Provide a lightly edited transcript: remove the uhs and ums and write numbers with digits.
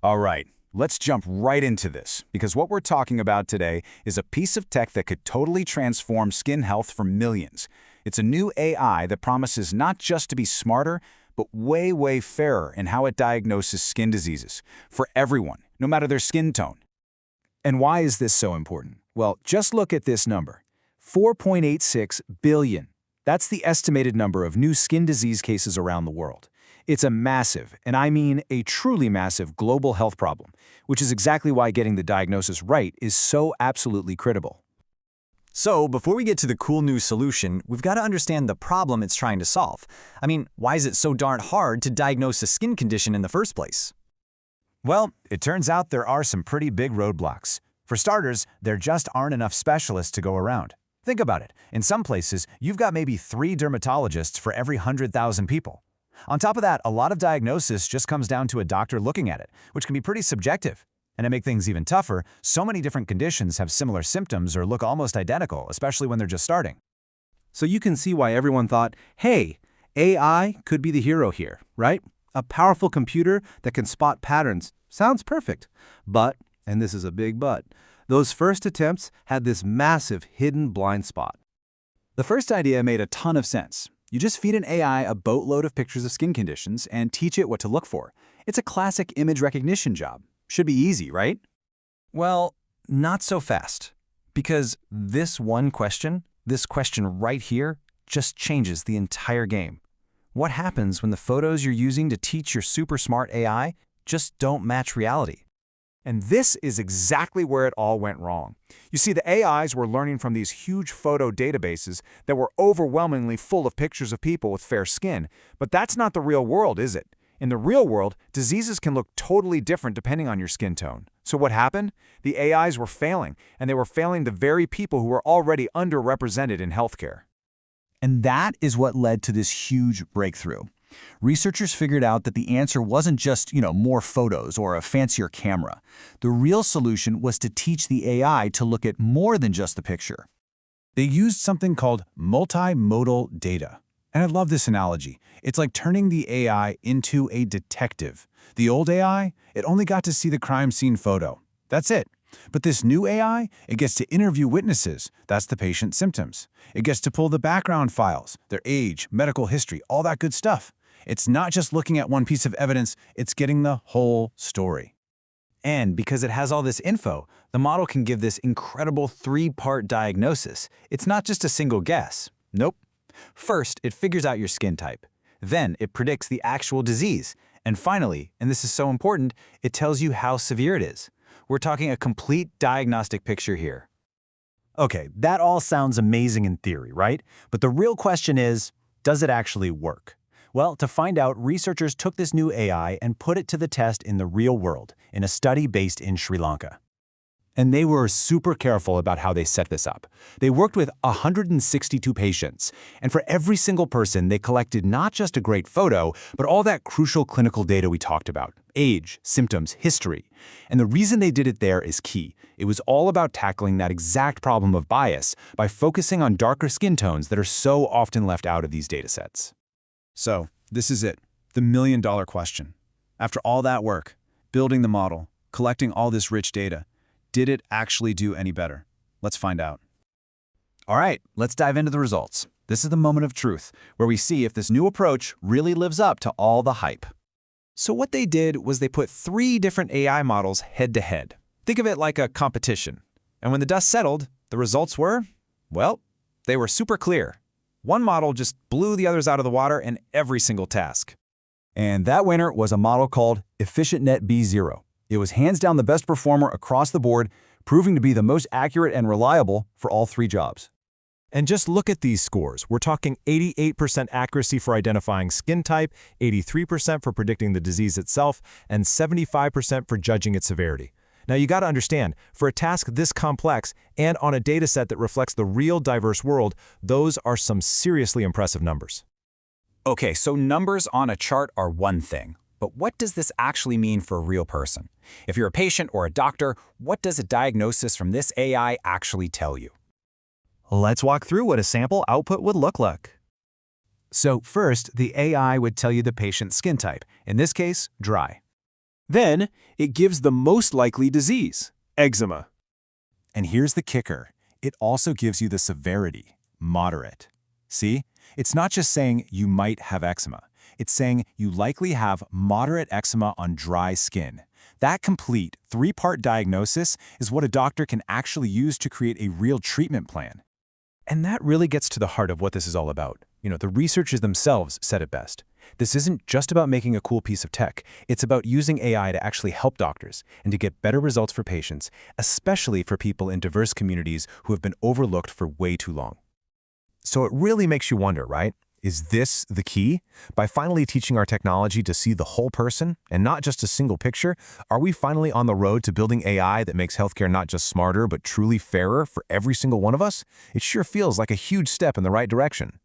All right, let's jump right into this, because what we're talking about today is a piece of tech that could totally transform skin health for millions. It's a new AI that promises not just to be smarter, but way fairer in how it diagnoses skin diseases for everyone, no matter their skin tone. And why is this so important? Well, just look at this number, 4.86 billion. That's the estimated number of new skin disease cases around the world. It's a massive, and I mean a truly massive, global health problem, which is exactly why getting the diagnosis right is so absolutely critical. So, before we get to the cool new solution, we've got to understand the problem it's trying to solve. I mean, why is it so darn hard to diagnose a skin condition in the first place? Well, it turns out there are some pretty big roadblocks. For starters, there just aren't enough specialists to go around. Think about it. In some places, you've got maybe 3 dermatologists for every 100,000 people. On top of that, a lot of diagnosis just comes down to a doctor looking at it, which can be pretty subjective. And to make things even tougher, so many different conditions have similar symptoms or look almost identical, especially when they're just starting. So you can see why everyone thought, hey, AI could be the hero here, right? A powerful computer that can spot patterns. Sounds perfect. But, and this is a big but, those first attempts had this massive hidden blind spot. The first idea made a ton of sense. You just feed an AI a boatload of pictures of skin conditions and teach it what to look for. It's a classic image recognition job. Should be easy, right? Well, not so fast. Because this question right here, just changes the entire game. What happens when the photos you're using to teach your super smart AI just don't match reality? And this is exactly where it all went wrong. You see, the AIs were learning from these huge photo databases that were overwhelmingly full of pictures of people with fair skin. But that's not the real world, is it? In the real world, diseases can look totally different depending on your skin tone. So what happened? The AIs were failing, and they were failing the very people who were already underrepresented in healthcare. And that is what led to this huge breakthrough. Researchers figured out that the answer wasn't just, more photos or a fancier camera. The real solution was to teach the AI to look at more than just the picture. They used something called multimodal data. And I love this analogy. It's like turning the AI into a detective. The old AI, it only got to see the crime scene photo. That's it. But this new AI, it gets to interview witnesses. That's the patient's symptoms. It gets to pull the background files, their age, medical history, all that good stuff. It's not just looking at one piece of evidence, it's getting the whole story. And because it has all this info, the model can give this incredible 3-part diagnosis. It's not just a single guess. Nope. First, it figures out your skin type. Then, it predicts the actual disease. And finally, and this is so important, it tells you how severe it is. We're talking a complete diagnostic picture here. Okay, that all sounds amazing in theory, right? But the real question is, does it actually work? Well, to find out, researchers took this new AI and put it to the test in the real world, in a study based in Sri Lanka. And they were super careful about how they set this up. They worked with 162 patients, and for every single person, they collected not just a great photo, but all that crucial clinical data we talked about: age, symptoms, history. And the reason they did it there is key. It was all about tackling that exact problem of bias by focusing on darker skin tones that are so often left out of these datasets. So, this is it, the million-dollar question. After all that work, building the model, collecting all this rich data, did it actually do any better? Let's find out. All right, let's dive into the results. This is the moment of truth, where we see if this new approach really lives up to all the hype. So what they did was they put 3 different AI models head-to-head. Think of it like a competition. And when the dust settled, the results were, well, they were super clear. One model just blew the others out of the water in every single task. And that winner was a model called EfficientNet B0. It was hands down the best performer across the board, proving to be the most accurate and reliable for all 3 jobs. And just look at these scores. We're talking 88% accuracy for identifying skin type, 83% for predicting the disease itself, and 75% for judging its severity. Now you got to understand, for a task this complex and on a dataset that reflects the real diverse world, those are some seriously impressive numbers. Okay, so numbers on a chart are one thing. But what does this actually mean for a real person? If you're a patient or a doctor, what does a diagnosis from this AI actually tell you? Let's walk through what a sample output would look like. So first, the AI would tell you the patient's skin type, in this case, dry. Then, it gives the most likely disease, eczema. And here's the kicker. It also gives you the severity, moderate. See? It's not just saying you might have eczema. It's saying you likely have moderate eczema on dry skin. That complete three-part diagnosis is what a doctor can actually use to create a real treatment plan. And that really gets to the heart of what this is all about. The researchers themselves said it best. This isn't just about making a cool piece of tech. It's about using AI to actually help doctors and to get better results for patients, especially for people in diverse communities who have been overlooked for way too long. So it really makes you wonder, right? Is this the key? By finally teaching our technology to see the whole person and not just a single picture, are we finally on the road to building AI that makes healthcare not just smarter but truly fairer for every single one of us? It sure feels like a huge step in the right direction.